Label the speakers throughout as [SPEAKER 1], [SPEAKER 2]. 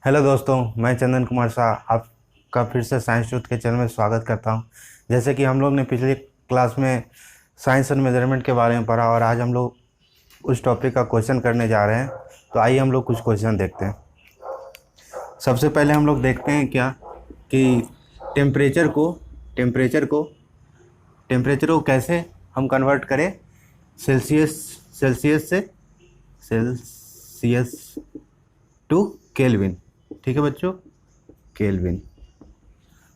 [SPEAKER 1] Hello दोस्तों, मैं चंदन कुमार शाह आपका फिर से साइंस ट्रूथ के चैनल में स्वागत करता हूं। जैसे कि हम लोग ने पिछली क्लास में साइंस एंड मेजरमेंट के बारे में पढ़ा और आज हम लोग उस टॉपिक का क्वेश्चन करने जा रहे हैं। तो आइए हम लोग कुछ क्वेश्चन देखते हैं। सबसे पहले हम लोग देखते हैं क्या कि टेम्परेचर को टेम्परेचर को टेम्परेचर को कैसे हम कन्वर्ट करें सेल्सियस सेल्सियस से सेल्सियस टू केल्विन। ठीक है बच्चों, केल्विन।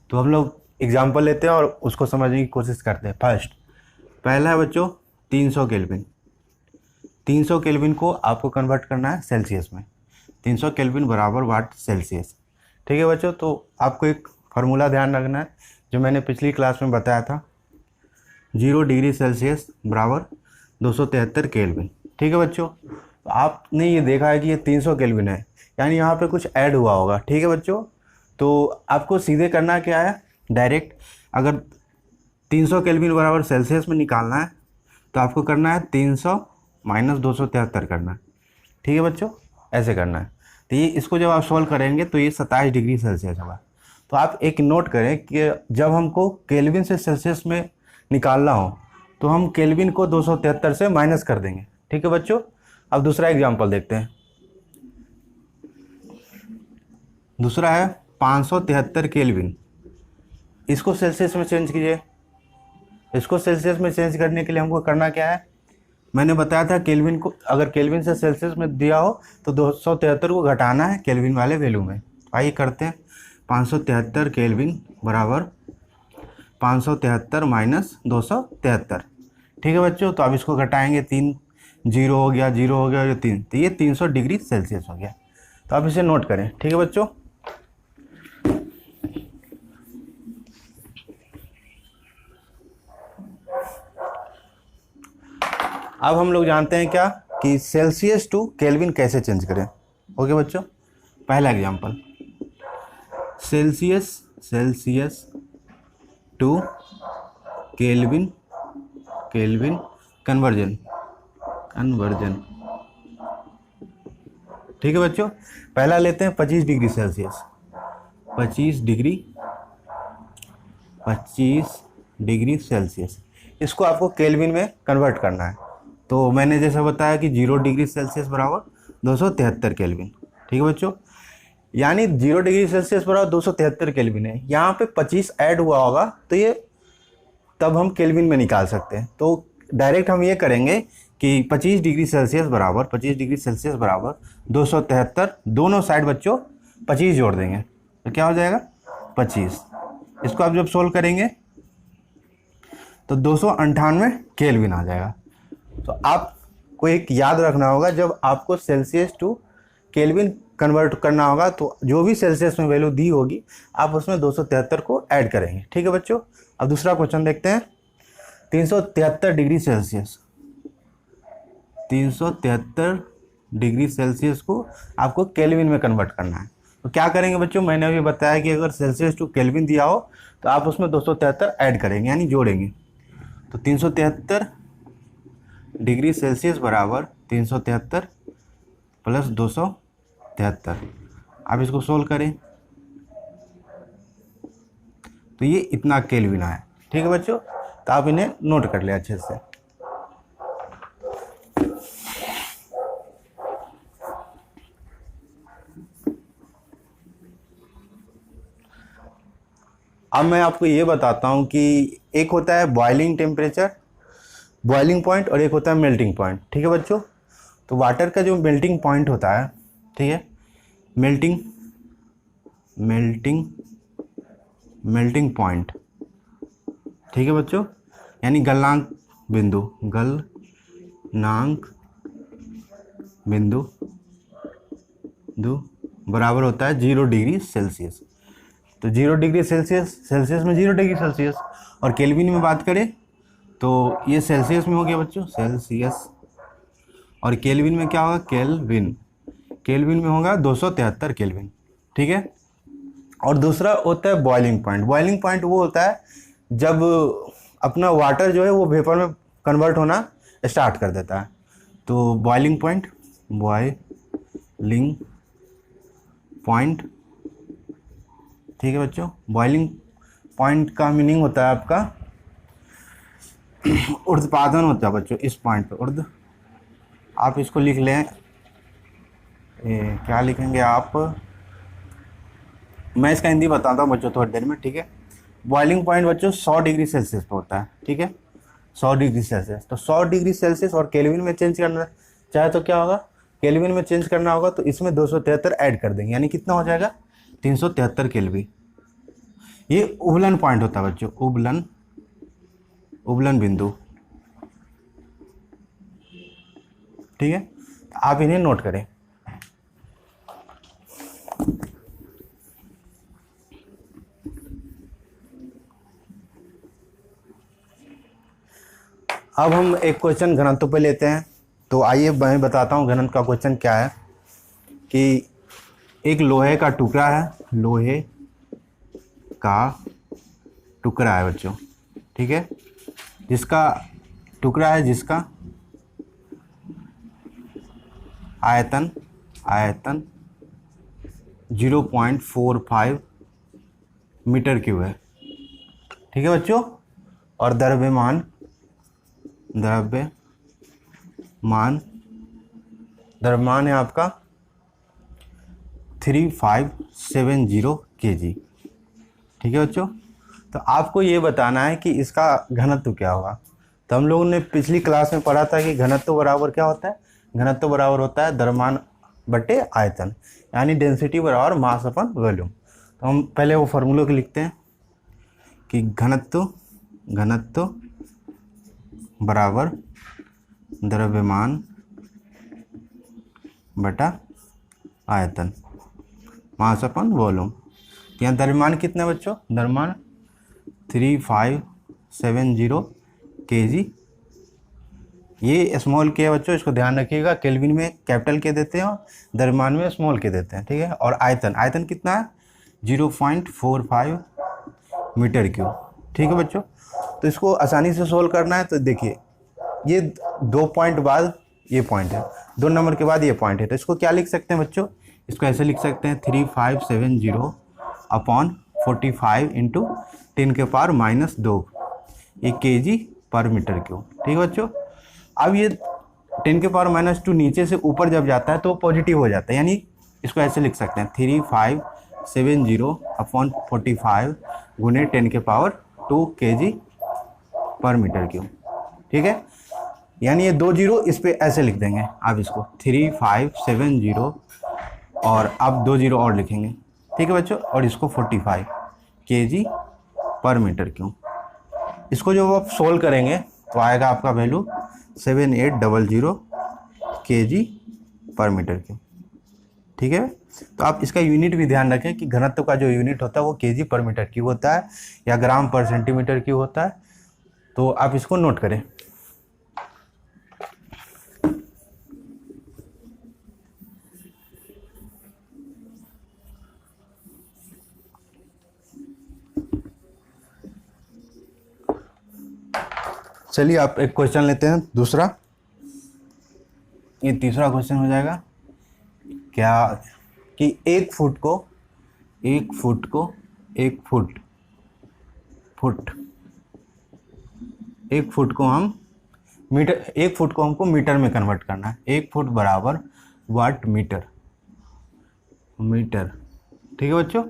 [SPEAKER 1] तो हम लोग एग्जांपल लेते हैं और उसको समझने की कोशिश करते हैं। फर्स्ट पहला है बच्चों 300 केल्विन। 300 केल्विन को आपको कन्वर्ट करना है सेल्सियस में। 300 केल्विन बराबर वाट सेल्सियस। ठीक है बच्चों, तो आपको एक फार्मूला ध्यान रखना है जो मैंने पिछली क्लास में बताया था। 0 डिग्री सेल्सियस बराबर 273 केल्विन। ठीक है बच्चों, तो आपने ये देखा है कि ये 300 केल्विन है, यानी यहाँ पे कुछ ऐड हुआ होगा। ठीक है बच्चों, तो आपको सीधे करना क्या है, डायरेक्ट अगर 300 केल्विन बराबर सेल्सियस में निकालना है तो आपको करना है 300 माइनस 273 करना है। ठीक है बच्चों, ऐसे करना है। तो ये इसको जब आप सॉल्व करेंगे तो ये 27 डिग्री सेल्सियस होगा। तो आप एक नोट करें कि जब हमको केल्विन से सेल्सियस में निकालना हो तो हम केल्विन को 273 से माइनस कर देंगे। ठीक है बच्चों, अब दूसरा एग्जाम्पल देखते हैं। दूसरा है 573 केल्विन। इसको सेल्सियस में चेंज कीजिए। इसको सेल्सियस में चेंज करने के लिए हमको करना क्या है, मैंने बताया था केल्विन को अगर केल्विन से सेल्सियस में दिया हो तो 273 को घटाना है केल्विन वाले वैल्यू में। आइए करते हैं। 573 केल्विन बराबर 573 माइनस 273। ठीक है बच्चों, तो अब इसको घटाएंगे, 3 जीरो हो गया, जीरो हो गया, और 3, तो ये 300 डिग्री सेल्सियस हो गया। तो आप इसे नोट करें। ठीक है बच्चों, अब हम लोग जानते हैं क्या कि सेल्सियस टू केल्विन कैसे चेंज करें। ओके बच्चों, पहला example Celsius to Kelvin conversion. ठीक है बच्चों, पहला लेते हैं 25 डिग्री सेल्सियस। 25 डिग्री सेल्सियस, इसको आपको केल्विन में कन्वर्ट करना है। तो मैंने जैसा बताया कि 0 डिग्री सेल्सियस बराबर 273 केल्विन। ठीक है बच्चों, यानी 0 डिग्री सेल्सियस बराबर 273 केल्विन है। यहाँ पे 25 ऐड हुआ होगा तो ये तब हम केल्विन में निकाल सकते हैं। तो डायरेक्ट हम ये करेंगे कि 25 डिग्री सेल्सियस बराबर 273, दोनों साइड बच्चों 25 जोड़ देंगे तो क्या हो जाएगा 25। इसको आप जब सोल्व करेंगे तो 298 केल्विन आ जाएगा। तो आपको एक याद रखना होगा, जब आपको सेल्सियस टू केल्विन कन्वर्ट करना होगा तो जो भी सेल्सियस में वैल्यू दी होगी आप उसमें 273 को ऐड करेंगे। ठीक है बच्चों, अब दूसरा क्वेश्चन देखते हैं। 373 डिग्री सेल्सियस 373 डिग्री सेल्सियस को आपको केल्विन में कन्वर्ट करना है। तो क्या करेंगे बच्चों, मैंने अभी बताया कि अगर सेल्सियस टू केल्विन दिया हो तो आप उसमें 273 ऐड करेंगे, यानी जोड़ेंगे। तो 373 डिग्री सेल्सियस बराबर 373 प्लस 273। आप इसको सोल्व करें तो ये इतना केल्विन आया। ठीक है बच्चों, तो आप इन्हें नोट कर ले अच्छे से। अब मैं आपको ये बताता हूँ कि एक होता है बॉइलिंग टेम्परेचर, बॉइलिंग पॉइंट, और एक होता है मेल्टिंग पॉइंट। ठीक है बच्चों, तो वाटर का जो मेल्टिंग पॉइंट होता है, ठीक है, मेल्टिंग पॉइंट, ठीक है बच्चों, यानी गलनांक बिंदु बराबर होता है 0 डिग्री सेल्सियस। तो 0 डिग्री सेल्सियस में 0 डिग्री सेल्सियस, और केल्विन में बात करें तो ये सेल्सियस में हो गया बच्चों, सेल्सियस, और केल्विन में क्या होगा, केल्विन में होगा 273 केल्विन। ठीक है, और दूसरा होता है बॉइलिंग पॉइंट। बॉइलिंग पॉइंट वो होता है जब अपना वाटर जो है वो वेपर में कन्वर्ट होना स्टार्ट कर देता है। तो बॉइलिंग पॉइंट, ठीक है बच्चों। बॉइलिंग पॉइंट का मीनिंग होता है आपका ऊर्ध्वपातन होता है बच्चों, इस पॉइंट पे ऊर्ध्व। आप इसको लिख लें, क्या लिखेंगे आप, मैं इसका हिंदी बताता हूँ बच्चों थोड़ी देर में, ठीक है। बॉइलिंग पॉइंट बच्चों 100 डिग्री सेल्सियस पे होता है, ठीक है, 100 डिग्री सेल्सियस। तो 100 डिग्री सेल्सियस और केल्विन में चेंज करना चाहे तो क्या होगा, केल्विन में चेंज करना होगा तो इसमें 273 ऐड कर देंगे, यानी कितना हो जाएगा 373 केल्विन। ये उबलन पॉइंट होता है बच्चों, उबलन बिंदु, ठीक है। आप इन्हें नोट करें। अब हम एक क्वेश्चन घनत्व पे लेते हैं। तो आइए मैं बताता हूँ घनत्व का क्वेश्चन क्या है। कि एक लोहे का टुकड़ा है, लोहे का टुकड़ा है बच्चों, ठीक है, जिसका टुकड़ा है, जिसका आयतन 0.45 मीटर क्यूब है, ठीक है बच्चों। और द्रव्यमान है आपका 3570 kg, ठीक है बच्चों। तो आपको ये बताना है कि इसका घनत्व क्या होगा। तो हम लोगों ने पिछली क्लास में पढ़ा था कि घनत्व बराबर क्या होता है, घनत्व बराबर होता है द्रव्यमान बटे आयतन, यानी डेंसिटी बराबर मास अपन वॉल्यूम। तो हम पहले वो फार्मूले को लिखते हैं कि घनत्व बराबर द्रव्यमान बटा आयतन, मास अपन वॉल्यूम। यहाँ द्रव्यमान कितना है बच्चों, द्रव्यमान 3570 kg। ये स्मॉल के है बच्चों, इसको ध्यान रखिएगा, केल्विन में कैपिटल के देते हैं और द्रव्यमान में स्मॉल के देते हैं, ठीक है। और आयतन कितना है 0.45 मीटर क्यूब, ठीक है बच्चों। तो इसको आसानी से सोल्व करना है। तो देखिए ये 2 पॉइंट बाद ये पॉइंट है, 2 नंबर के बाद ये पॉइंट है, तो इसको क्या लिख सकते हैं बच्चों, इसको ऐसे लिख सकते हैं 3570 अपॉन 45 इंटू 10⁻², ये kg पर मीटर क्यूब, ठीक है बच्चों। अब ये 10⁻² नीचे से ऊपर जब जाता है तो पॉजिटिव हो जाता है, यानी इसको ऐसे लिख सकते हैं 3570 अपॉन 45 गुने 10⁻² kg पर मीटर क्यूब, ठीक है। यानी ये 2 जीरो इस पे ऐसे लिख देंगे आप, इसको 3570 और आप 2 जीरो और लिखेंगे, ठीक है बच्चों। और इसको 45 kg पर मीटर क्यूब। इसको जब आप सोल्व करेंगे तो आएगा आपका वैल्यू 7800 kg पर मीटर क्यूब, ठीक है। तो आप इसका यूनिट भी ध्यान रखें कि घनत्व का जो यूनिट होता है वो kg पर मीटर क्यूब होता है या ग्राम पर सेंटीमीटर क्यूब होता है। तो आप इसको नोट करें। चलिए आप एक क्वेश्चन लेते हैं दूसरा, ये तीसरा क्वेश्चन हो जाएगा। क्या कि एक फुट को हम मीटर, 1 फुट को हमको मीटर में कन्वर्ट करना है। 1 फुट बराबर वाट मीटर, ठीक है बच्चों।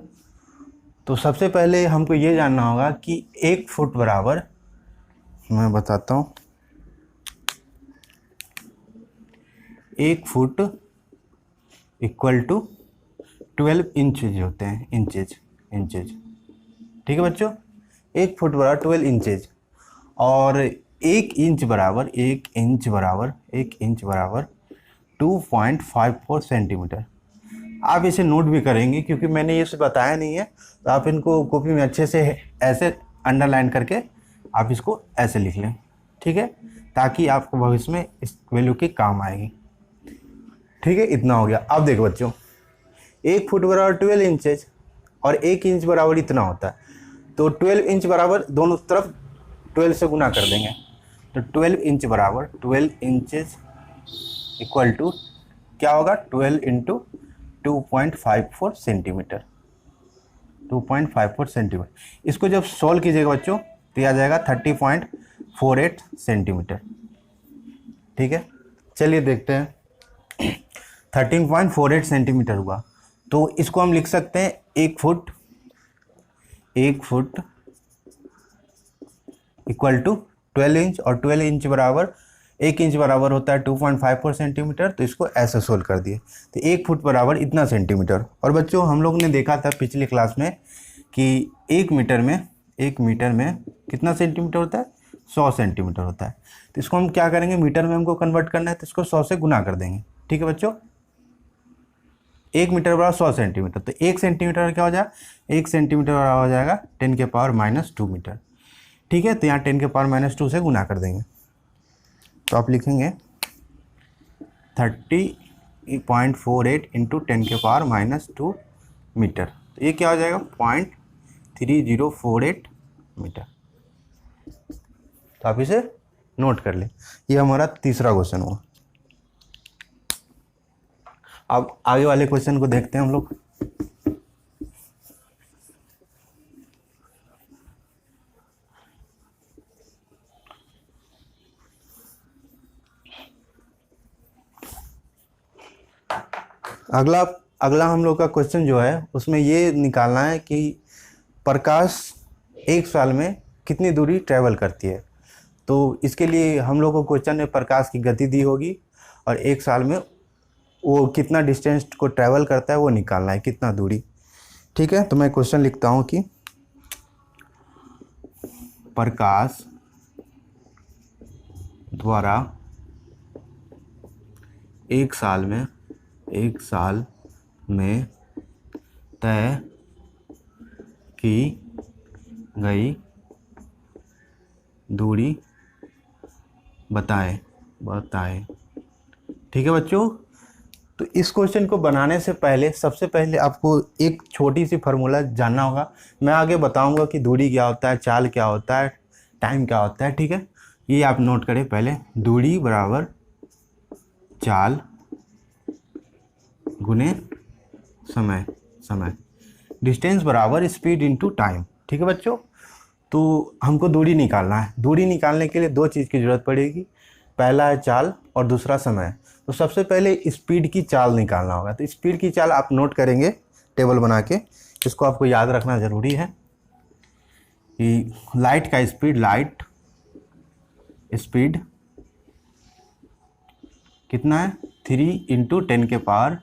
[SPEAKER 1] तो सबसे पहले हमको ये जानना होगा कि 1 फुट बराबर, मैं बताता हूँ, 1 फुट इक्वल टू 12 इंचेज होते हैं, इंचेज, ठीक है बच्चों। 1 फुट बराबर 12 इंचेज और 1 इंच बराबर 2.54 सेंटीमीटर। आप इसे नोट भी करेंगे क्योंकि मैंने ये बताया नहीं है, तो आप इनको कॉपी में अच्छे से ऐसे अंडरलाइन करके आप इसको ऐसे लिख लें, ठीक है, ताकि आपको भविष्य में इस वैल्यू के काम आएगी, ठीक है। इतना हो गया। अब देखो बच्चों, 1 फुट बराबर 12 इंचेज और 1 इंच बराबर इतना होता है, तो 12 इंच बराबर दोनों तरफ 12 से गुना कर देंगे। तो 12 इंच बराबर 12 इंचेज इक्वल टू क्या होगा, 12 इंटू 2.54 सेंटीमीटर, 2.54 सेंटीमीटर। इसको जब सॉल्व कीजिएगा बच्चों तो आ जाएगा 30.48 सेंटीमीटर। ठीक है, चलिए देखते हैं। 13.48 सेंटीमीटर हुआ, तो इसको हम लिख सकते हैं 1 foot, 1 foot equal to 12 inch, और 12 इंच बराबर 1 इंच बराबर होता है 2.54 सेंटीमीटर। तो इसको ऐसे सोल्व कर दिए, तो 1 फुट बराबर इतना सेंटीमीटर। और बच्चों हम लोग ने देखा था पिछली क्लास में कि 1 मीटर में कितना सेंटीमीटर होता है, 100 सेंटीमीटर होता है। तो इसको हम क्या करेंगे, मीटर में हमको कन्वर्ट करना है, तो इसको 100 से गुना कर देंगे। ठीक है बच्चों, 1 मीटर बराबर 100 सेंटीमीटर, तो 1 सेंटीमीटर क्या हो जाएगा, 1 सेंटीमीटर बराबर हो जाएगा 10⁻² मीटर। ठीक है, तो यहाँ 10⁻² से गुना कर देंगे, तो आप लिखेंगे 30.48 इंटू 10⁻² मीटर। तो ये क्या हो जाएगा, 0.3048 मीटर। तो आप इसे नोट कर लें। ये हमारा तीसरा क्वेश्चन हुआ। अब आगे वाले क्वेश्चन को देखते हैं हम लोग। अगला हम लोग का क्वेश्चन जो है उसमें ये निकालना है कि प्रकाश 1 साल में कितनी दूरी ट्रैवल करती है। तो इसके लिए हम लोग को क्वेश्चन में प्रकाश की गति दी होगी और 1 साल में वो कितना डिस्टेंस को ट्रैवल करता है वो निकालना है, कितना दूरी। ठीक है, तो मैं क्वेश्चन लिखता हूँ कि प्रकाश द्वारा 1 साल में तय की गई दूरी बताएं। ठीक है बच्चों, तो इस क्वेश्चन को बनाने से पहले सबसे पहले आपको एक छोटी सी फार्मूला जानना होगा। मैं आगे बताऊंगा कि दूरी क्या होता है, चाल क्या होता है, टाइम क्या होता है। ठीक है, ये आप नोट करें पहले, दूरी बराबर चाल गुने समय, डिस्टेंस बराबर स्पीड इनटू टाइम। ठीक है बच्चों, तो हमको दूरी निकालना है। दूरी निकालने के लिए 2 चीज़ की ज़रूरत पड़ेगी, पहला है चाल और दूसरा समय। तो सबसे पहले स्पीड की चाल निकालना होगा। तो स्पीड की चाल आप नोट करेंगे टेबल बना के, इसको आपको याद रखना ज़रूरी है कि लाइट का स्पीड कितना है, 3 इंटू 10⁸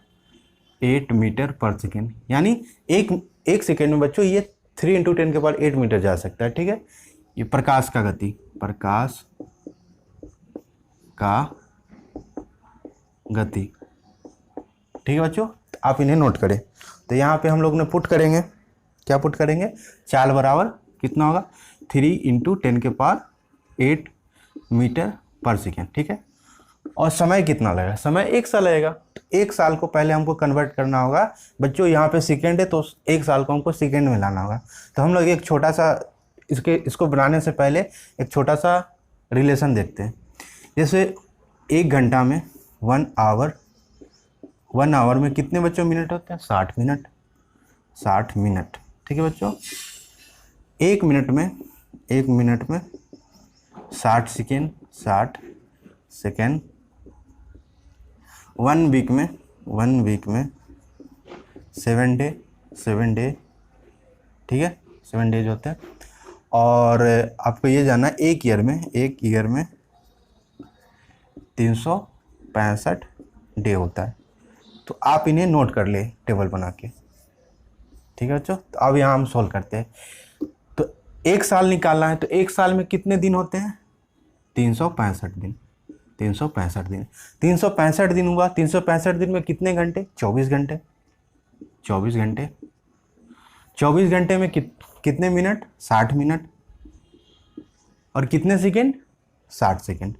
[SPEAKER 1] मीटर पर सेकेंड। यानी एक सेकेंड में बच्चों ये 3 इंटू 10⁸ मीटर जा सकता है। ठीक है, ये प्रकाश का गति। ठीक है बच्चों, तो आप इन्हें नोट करें। तो यहाँ पे हम लोग ने पुट करेंगे, क्या पुट करेंगे, चाल बराबर कितना होगा, 3 इंटू 10⁸ मीटर पर सेकेंड। ठीक है, और समय कितना लगेगा, समय 1 साल लगेगा। तो 1 साल को पहले हमको कन्वर्ट करना होगा बच्चों, यहाँ पे सेकेंड है तो 1 साल को हमको सेकेंड में लाना होगा। तो हम लोग एक छोटा सा इसको बनाने से पहले एक छोटा सा रिलेशन देखते हैं। जैसे 1 घंटा में 1 आवर में कितने बच्चों मिनट होते हैं, 60 मिनट। ठीक है बच्चों, 1 मिनट में 60 सेकेंड। 1 वीक में 7 डे। ठीक है, 7 डेज होते हैं। और आपको ये जानना है एक ईयर में 365 डे होता है। तो आप इन्हें नोट कर ले टेबल बना के। ठीक है बच्चों, तो अब यहाँ हम सॉल्व करते हैं। तो 1 साल निकालना है, तो 1 साल में कितने दिन होते हैं, 365 दिन। 365 दिन हुआ, 365 दिन में कितने घंटे, 24 घंटे। 24 घंटे में कितने मिनट, 60 मिनट। और कितने सेकेंड, 60 सेकेंड।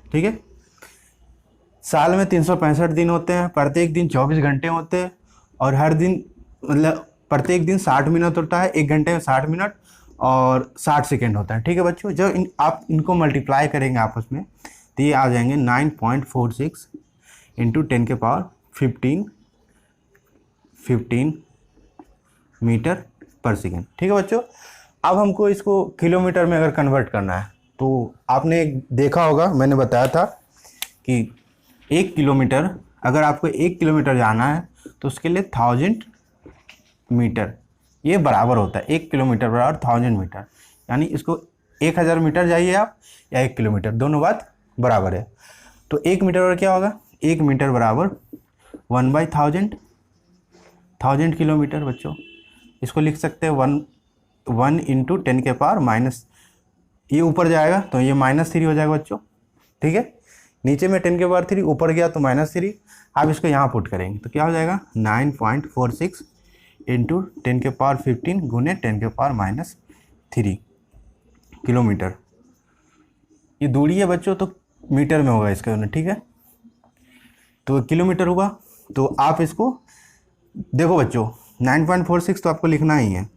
[SPEAKER 1] ठीक है, साल में 365 दिन होते हैं, प्रत्येक दिन 24 घंटे होते हैं, और हर दिन मतलब प्रत्येक दिन 60 मिनट होता है, 1 घंटे में 60 मिनट और 60 सेकेंड होता है। ठीक है बच्चों, जब आप इनको मल्टीप्लाई करेंगे आपस में तो ये आ जाएंगे 9.46 इंटू 10⁻⁴ 15 मीटर पर सेकेंड। ठीक है बच्चों, अब हमको इसको किलोमीटर में अगर कन्वर्ट करना है तो आपने देखा होगा, मैंने बताया था कि 1 किलोमीटर, अगर आपको 1 किलोमीटर जाना है तो उसके लिए 1000 मीटर ये बराबर होता है। 1 किलोमीटर बराबर 1000 मीटर, यानी इसको 1000 मीटर जाइए आप या 1 किलोमीटर, दोनों बात बराबर है। तो 1 मीटर और क्या होगा, 1 मीटर बराबर 1/1000 किलोमीटर। बच्चों इसको लिख सकते हैं 1 इंटू 10 के पावर माइनस, ये ऊपर जाएगा तो ये -3 हो जाएगा बच्चों। ठीक है, नीचे में 10 के पावर 3, ऊपर गया तो -3। आप इसको यहाँ पुट करेंगे तो क्या हो जाएगा 9.46 इंटू 10 के पावर 15 गुने 10 के पावर -3 किलोमीटर। ये दूरी है बच्चों, तो मीटर में होगा इसका यूनिट। ठीक है, तो किलोमीटर हुआ। तो आप इसको देखो बच्चों 9.46 तो आपको लिखना ही है।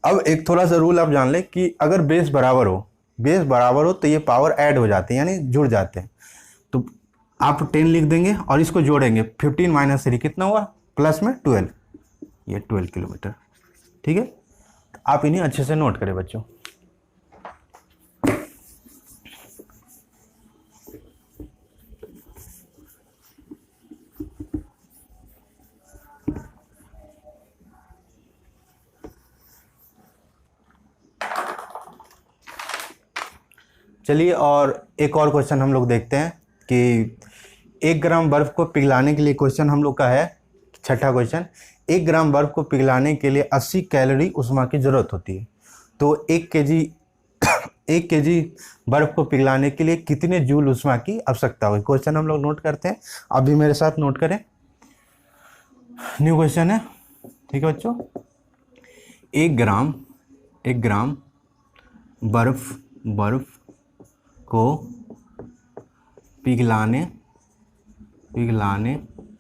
[SPEAKER 1] अब एक थोड़ा सा रूल आप जान लें कि अगर बेस बराबर हो तो ये पावर ऐड हो जाते हैं, यानी जुड़ जाते हैं। तो आप 10 लिख देंगे और इसको जोड़ेंगे, 15 माइनस 3 कितना हुआ, प्लस में 12, ये 12 किलोमीटर। ठीक है, तो आप इन्हें अच्छे से नोट करें बच्चों। चलिए और एक और क्वेश्चन हम लोग देखते हैं कि 1 ग्राम बर्फ को पिघलाने के लिए, क्वेश्चन हम लोग का है छठा क्वेश्चन, 1 ग्राम बर्फ को पिघलाने के लिए 80 कैलोरी ऊष्मा की ज़रूरत होती है। तो 1 केजी बर्फ को पिघलाने के लिए कितने जूल ऊष्मा की आवश्यकता होगी। क्वेश्चन हम लोग नोट करते हैं, आप भी मेरे साथ नोट करें। न्यू क्वेश्चन है। ठीक है बच्चों, 1 ग्राम बर्फ को पिघलाने के लिए 80 कैलोरी ऊष्मा की आवश्यकता होती है। तो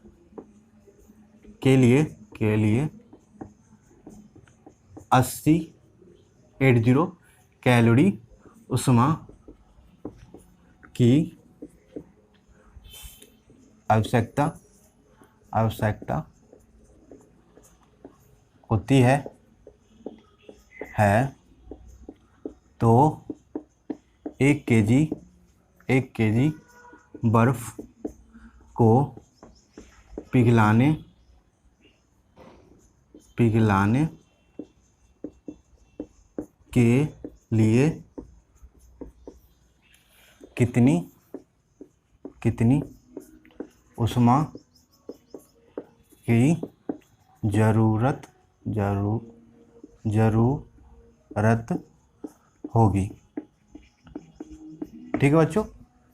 [SPEAKER 1] 1 केजी बर्फ को पिघलाने के लिए कितनी ऊष्मा की जरूरत होगी। ठीक है बच्चों,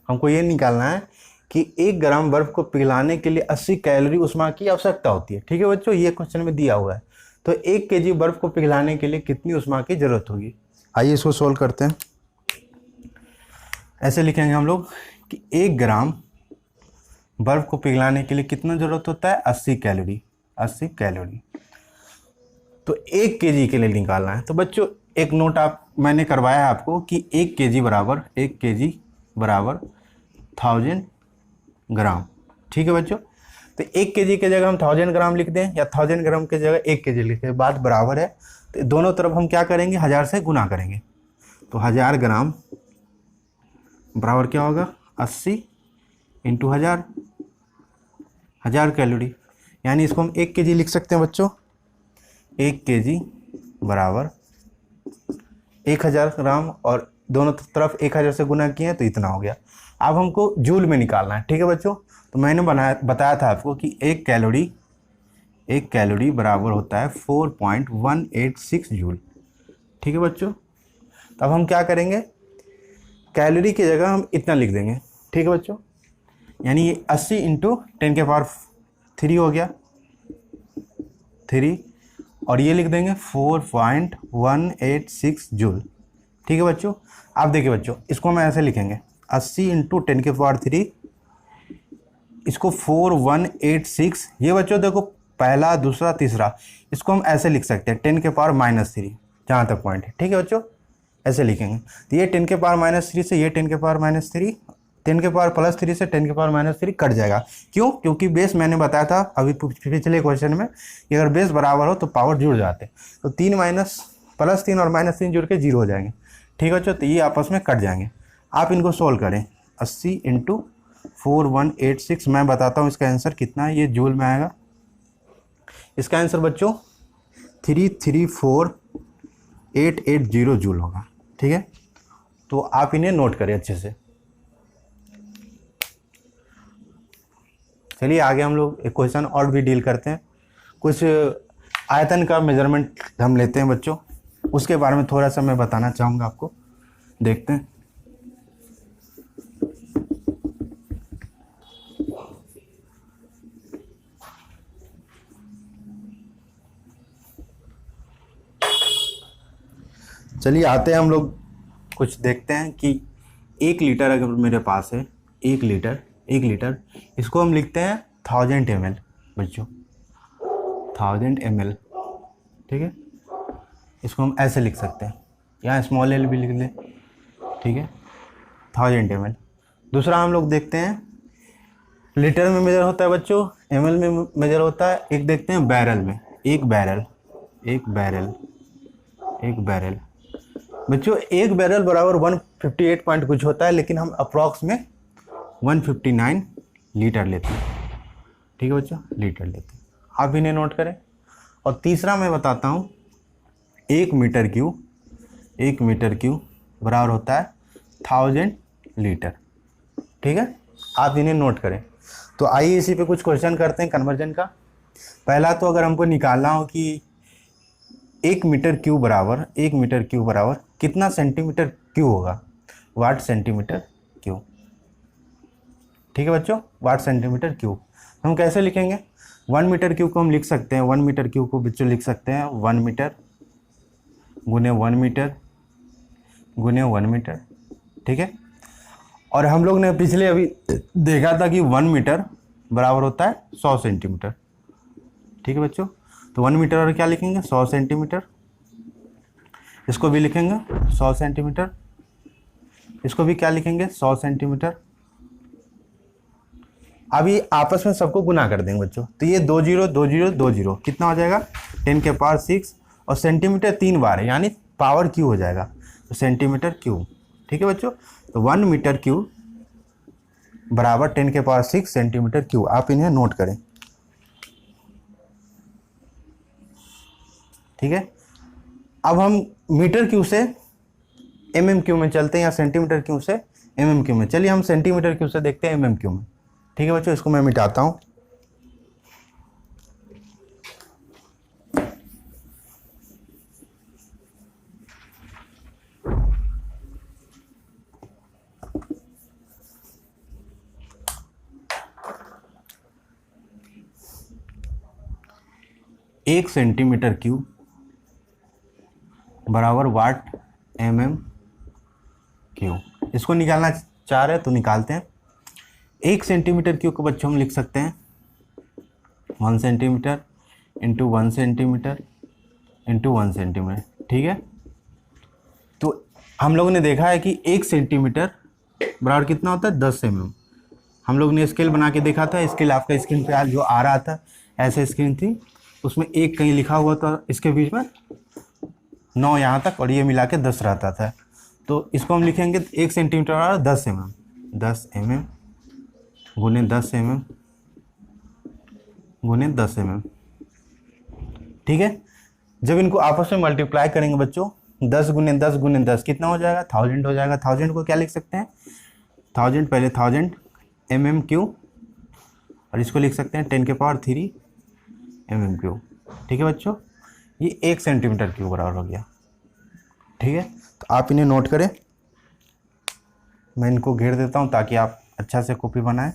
[SPEAKER 1] हमको ये निकालना है कि 1 ग्राम बर्फ को पिघलाने के लिए 80 कैलोरी ऊष्मा की आवश्यकता होती है। ठीक है बच्चों, ये क्वेश्चन में दिया हुआ है। तो 1 केजी बर्फ को पिघलाने के लिए कितनी ऊष्मा की जरूरत होगी। आइए इसको सोल्व करते हैं। ऐसे लिखेंगे हम लोग कि 1 ग्राम बर्फ को पिघलाने के लिए कितना जरूरत होता है, 80 कैलोरी। तो 1 केजी के लिए निकालना है। तो बच्चों एक नोट मैंने करवाया है आपको कि 1 केजी बराबर 1000 ग्राम। ठीक है बच्चों, तो 1 केजी की जगह हम 1000 ग्राम लिख दें या 1000 ग्राम की जगह 1 केजी लिख दें, बात बराबर है। तो दोनों तरफ हम क्या करेंगे, 1000 से गुना करेंगे। तो 1000 ग्राम बराबर क्या होगा, 80 इंटू 1000 कैलोरी, यानी इसको हम 1 केजी लिख सकते हैं बच्चों। 1 केजी बराबर 1000 ग्राम और दोनों तरफ 1000 से गुना किए हैं तो इतना हो गया। अब हमको जूल में निकालना है। ठीक है बच्चों, तो मैंने बताया था आपको कि 1 कैलोरी बराबर होता है 4.186 जूल। ठीक है बच्चों, तो अब हम क्या करेंगे, कैलोरी की जगह हम इतना लिख देंगे। ठीक है बच्चों, यानी ये 80 इंटू 10 के पावर 3 हो गया 3, और ये लिख देंगे 4.186 जूल। ठीक है बच्चों, आप देखिए बच्चों इसको हम ऐसे लिखेंगे 80 इंटू 10 के पावर 3, इसको 4186। ये बच्चों देखो पहला, दूसरा, तीसरा, इसको हम ऐसे लिख सकते हैं 10 के पावर -3 जहाँ तक पॉइंट है। ठीक है बच्चों, ऐसे लिखेंगे। तो ये 10 के पावर -3 से ये 10 के पावर -3 10 के पावर +3 से 10 के पावर -3 कट जाएगा। क्यों? क्योंकि बेस मैंने बताया था अभी पिछले क्वेश्चन में कि अगर बेस बराबर हो तो पावर जुड़ जाते, तो 3 माइनस +3 और -3 जुड़ के 0 हो जाएंगे। ठीक है बच्चों, तो ये आपस में कट जाएंगे। आप इनको सोल्व करें, 80 × 4186, मैं बताता हूँ इसका आंसर कितना है, ये जूल में आएगा। इसका आंसर बच्चों 334880 जूल होगा। ठीक है, तो आप इन्हें नोट करें अच्छे से। चलिए आगे हम लोग एक क्वेश्चन और भी डील करते हैं। कुछ आयतन का मेजरमेंट हम लेते हैं बच्चों, उसके बारे में थोड़ा सा मैं बताना चाहूँगा आपको। देखते हैं। चलिए आते हैं हम लोग कुछ देखते हैं कि 1 लीटर अगर मेरे पास है, 1 लीटर इसको हम लिखते हैं 1000 ml बच्चों, 1000 ml। ठीक है, इसको हम ऐसे लिख सकते हैं, यहाँ स्मॉल एल भी लिख लें। ठीक है, 1000 ml। दूसरा हम लोग देखते हैं, लीटर में मेजर होता है बच्चों, ml में मेजर होता है। एक देखते हैं बैरल में, एक बैरल बच्चों, एक बैरल बराबर 158 पॉइंट कुछ होता है, लेकिन हम अप्रॉक्स में 159 लीटर लेते हैं। ठीक है बच्चों, लीटर लेते हैं, आप इन्हें नोट करें। और तीसरा मैं बताता हूँ, 1 मीटर क्यूब बराबर होता है 1000 लीटर। ठीक है, आप इन्हें नोट करें। तो आइए इसी पे कुछ क्वेश्चन करते हैं कन्वर्जन का। पहला तो अगर हमको निकालना हो कि 1 मीटर क्यूब बराबर कितना सेंटीमीटर क्यूब होगा, वाट सेंटीमीटर क्यूब। ठीक है बच्चों, वाट सेंटीमीटर क्यूब हम कैसे लिखेंगे? 1 मीटर क्यूब को हम लिख सकते हैं, 1 मीटर क्यूब को बच्चों लिख सकते हैं 1 मीटर गुने 1 मीटर गुने 1 मीटर। ठीक है, और हम लोग ने पिछले अभी देखा था कि 1 मीटर बराबर होता है 100 सेंटीमीटर। ठीक है बच्चों, तो 1 मीटर और क्या लिखेंगे, 100 सेंटीमीटर। इसको भी लिखेंगे 100 सेंटीमीटर, इसको भी क्या लिखेंगे, 100 सेंटीमीटर। अभी आपस में सबको गुना कर देंगे बच्चों, तो ये 2 0 2 0 2 0 कितना हो जाएगा, 10 के पावर 6, और सेंटीमीटर 3 बार है, यानी पावर क्यू हो जाएगा, तो सेंटीमीटर क्यूब। ठीक है बच्चों, तो 1 मीटर क्यूब बराबर 10 के पावर 6 सेंटीमीटर क्यूब। आप इन्हें नोट करें। ठीक है, अब हम मीटर क्यूब से mm क्यूब में चलते हैं, या सेंटीमीटर क्यूब से mm क्यूब में। चलिए हम सेंटीमीटर क्यूब से देखते हैं mm क्यूब में। ठीक है बच्चों, इसको मैं मिटाता हूँ। एक सेंटीमीटर क्यूब बराबर वाट mm क्यूब। इसको निकालना चाह रहे हैं तो निकालते हैं। 1 सेंटीमीटर क्यूब को बच्चों हम लिख सकते हैं 1 centimetre into 1 centimetre into 1 centimetre. ठीक है, तो हम लोगों ने देखा है कि 1 सेंटीमीटर बराबर कितना होता है, 10 mm। हम लोग ने स्केल बना के देखा था, स्केल आपका स्क्रीन पे जो आ रहा था, ऐसे स्क्रीन थी, उसमें 1 कहीं लिखा हुआ था, इसके बीच में 9 यहाँ तक, और ये मिला के 10 रहता था। तो इसको हम लिखेंगे 1 सेंटीमीटर बराबर 10 mm, 10 mm गुने 10 mm गुने 10 mm। ठीक है, जब इनको आपस में मल्टीप्लाई करेंगे बच्चों, 10 गुने 10 गुने 10 कितना हो जाएगा, 1000 हो जाएगा। 1000 को क्या लिख सकते हैं, 1000 पहले 1000 mm क्यूब, और इसको लिख सकते हैं 10 के पावर 3 mm क्यूब। ठीक है बच्चों, ये 1 सेंटीमीटर क्यूब बराबर हो गया। ठीक है, तो आप इन्हें नोट करें। मैं इनको घेर देता हूँ ताकि आप अच्छा से कॉपी बनाएं।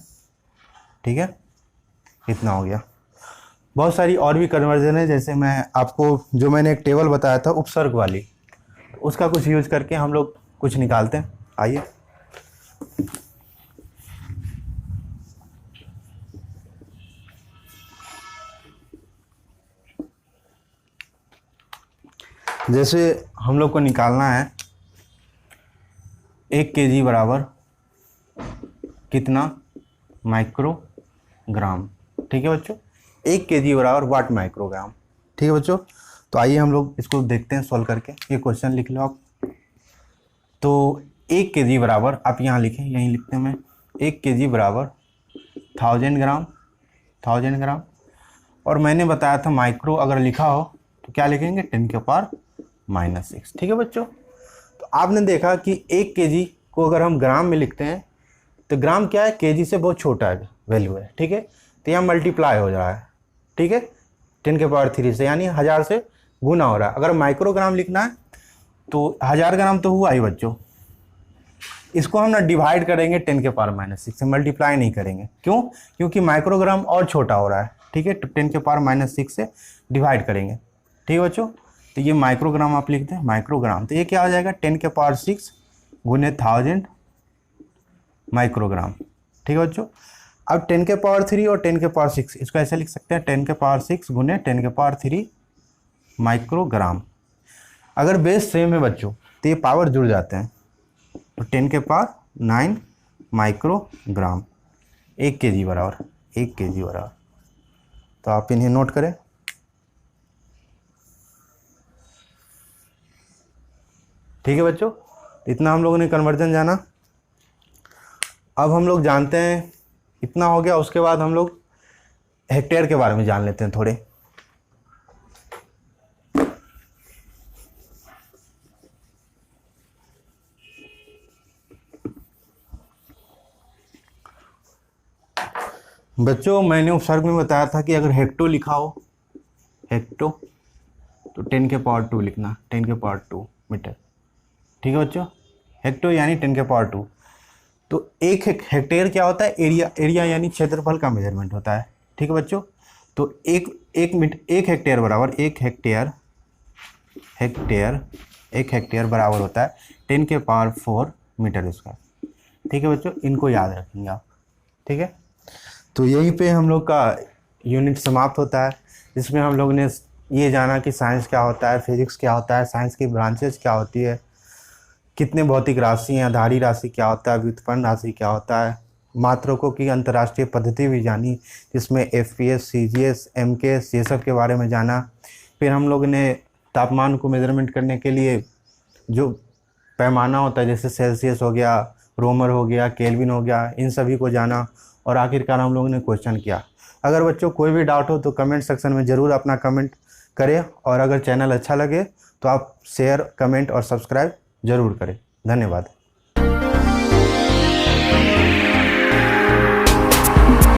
[SPEAKER 1] ठीक है, इतना हो गया। बहुत सारी और भी कन्वर्जन है, जैसे मैं आपको जो मैंने एक टेबल बताया था उपसर्ग वाली, उसका कुछ यूज करके हम लोग कुछ निकालते हैं। आइए, जैसे हम लोग को निकालना है 1 kg बराबर कितना माइक्रोग्राम। ठीक है बच्चों, 1 kg बराबर वाट माइक्रोग्राम। ठीक है बच्चों, तो आइए हम लोग इसको देखते हैं सॉल्व करके। ये क्वेश्चन लिख लो आप। तो 1 kg बराबर, आप यहाँ लिखें, यहीं लिखते हैं मैं, 1 kg बराबर 1000 ग्राम। और मैंने बताया था माइक्रो अगर लिखा हो तो क्या लिखेंगे, 10⁻⁻⁶। ठीक है बच्चों, तो आपने देखा कि 1 kg को अगर हम ग्राम में लिखते हैं तो ग्राम क्या है, kg से बहुत छोटा है वैल्यू है। ठीक है, तो यहाँ मल्टीप्लाई हो रहा है। ठीक है, 10⁻³ से, यानी 1000 से गुना हो रहा है। अगर माइक्रोग्राम लिखना है तो 1000 ग्राम तो हुआ ही बच्चों, इसको हम ना डिवाइड करेंगे 10⁻⁻⁶ से, मल्टीप्लाई नहीं करेंगे। क्यों? क्योंकि माइक्रोग्राम और छोटा हो रहा है। ठीक है, तो 10⁻⁻⁶ से डिवाइड करेंगे। ठीक है बच्चों, तो ये माइक्रोग्राम आप लिखते हैं, माइक्रोग्राम, तो ये क्या हो जाएगा, 10⁻⁶ गुने 1000 माइक्रोग्राम। ठीक है बच्चों, अब 10⁻³ और 10⁻⁶, इसको ऐसे लिख सकते हैं, 10⁻⁶ गुने 10⁻³ माइक्रोग्राम। अगर बेस सेम है बच्चों तो ये पावर जुड़ जाते हैं, तो 10⁹ माइक्रोग्राम, 1 kg बराबर, 1 kg बराबर। तो आप इन्हें नोट करें। ठीक है बच्चों, इतना हम लोगों ने कन्वर्जन जाना। अब हम लोग जानते हैं, इतना हो गया, उसके बाद हम लोग हेक्टेयर के बारे में जान लेते हैं थोड़े। बच्चों मैंने उपसर्ग में बताया था कि अगर हेक्टो लिखा हो, हेक्टो, तो 10⁻² लिखना, 10⁻² मीटर। ठीक है बच्चों, हेक्टो यानी 10⁻²। तो एक हेक्टेयर क्या होता है, एरिया यानी क्षेत्रफल का मेजरमेंट होता है। ठीक है बच्चों, तो एक हेक्टेयर बराबर, एक हेक्टेयर बराबर होता है 10⁻⁴ मीटर स्क्वायर। ठीक है बच्चों, इनको याद रखेंगे आप। ठीक है, तो यहीं पे हम लोग का यूनिट समाप्त होता है, जिसमें हम लोग ने ये जाना कि साइंस क्या होता है, फिजिक्स क्या होता है, साइंस की ब्रांचेज क्या होती है, कितने भौतिक राशि हैं, आधारी राशि क्या होता है, व्युत्पन्न राशि क्या होता है, मात्रकों की अंतर्राष्ट्रीय पद्धति भी जानी, जिसमें FPS, CGS, MKS ये सब के बारे में जाना। फिर हम लोग ने तापमान को मेजरमेंट करने के लिए जो पैमाना होता है, जैसे सेल्सियस हो गया, रोमर हो गया, केल्विन हो गया, इन सभी को जाना। और आखिरकार हम लोगों ने क्वेश्चन किया। अगर बच्चों कोई भी डाउट हो तो कमेंट सेक्शन में ज़रूर अपना कमेंट करें, और अगर चैनल अच्छा लगे तो आप शेयर, कमेंट और सब्सक्राइब ज़रूर करें। धन्यवाद।